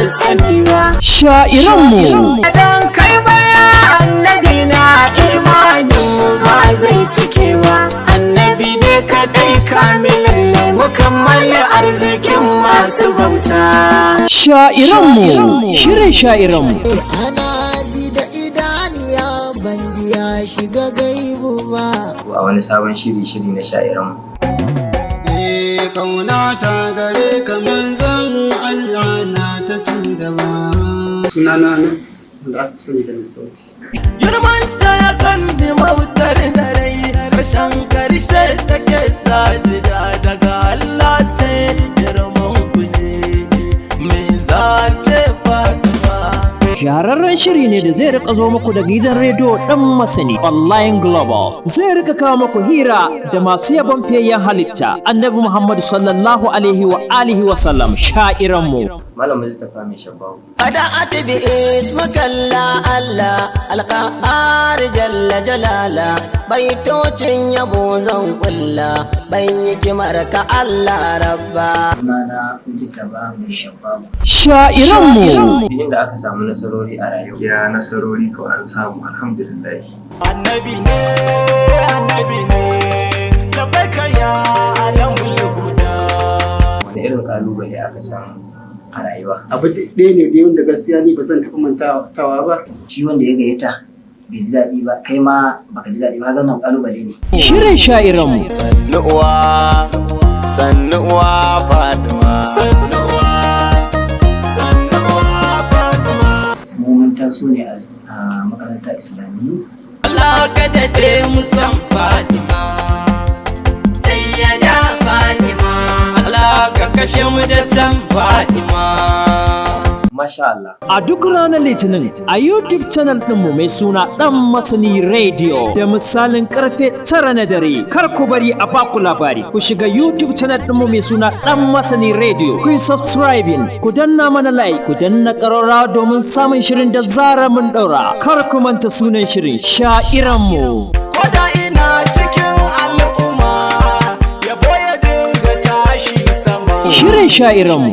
sani ba. Sha'iranmu Dan kai baya annabi na imanin ba zai cikewa. Annabi ne kadai kamilin mukammal arzikin masu bauta. Sha'iranmu shirin Sha'iranmu Ana ji da idaniya ban ji ya shiga gaibu ba. A wani sabon shiri na Sha'iranmu. Kauna ta gare ka manzan Allah na ta ci gaba. Sunana nan wanda aka sani da Mistauti. Girmanta ya kan bi mautar da rai, rashin karshe take sajida daga Allah sai girman ku ne. Me za ce Fatima? shahararren shiri ne da zai rika zo muku daga gidan rediyo dan masani online global. Zai rika kawo muku hira da masu yabon fiyayyen halitta annabi Muhammadu sallallahu alaihi wa alihi wa sallam. Sha'iranmu Malam Mustapha mai shabawu. Kada atibi ismakalla Allah alqahar jalla jalala, baitocin yabo zan kulla ban yi kimar ka Allah rabba. Sunana Mustapha mai shabawu. Sha'iranmu Inda aka samu nasarori a rayuwa. Ya nasarori ko an samu alhamdulillah. Annabi ne, labbaika ya alamul huda. Wani irin kalubale aka samu a rayuwa? Abu ɗaya ne dai wanda gaskiya ni ba zan taɓa mantawa ba. Shi wanda ya gayyata bai ji daɗi ba, kai ma baka ji daɗi ba, ga nan kalubale ne. shirin Sha'iranmu Sannu uwa Fatima. Mu mun taso ne a makarantar Islamiyya. Allah kada te musan Fatima, sayyada Fatima. Allah ka kashe mu da san Fatima. Masha Allah. a duk ranar Litinin a YouTube channel ɗinmu mai suna ɗan masani radio da misalin karfe 9 na dare. Kar ku bari a baku labari, ku shiga YouTube channel ɗinmu mai suna ɗan masani radio, ku yi subscribing, ku danna mana like, ku danna ƙararrawa domin samun shirin da zara mun ɗaura. Kar ku manta sunan shirin Sha'iranmu. Koda ina cikin al'umma, yabo ya dinga tashi sama. Shirin Sha'iranmu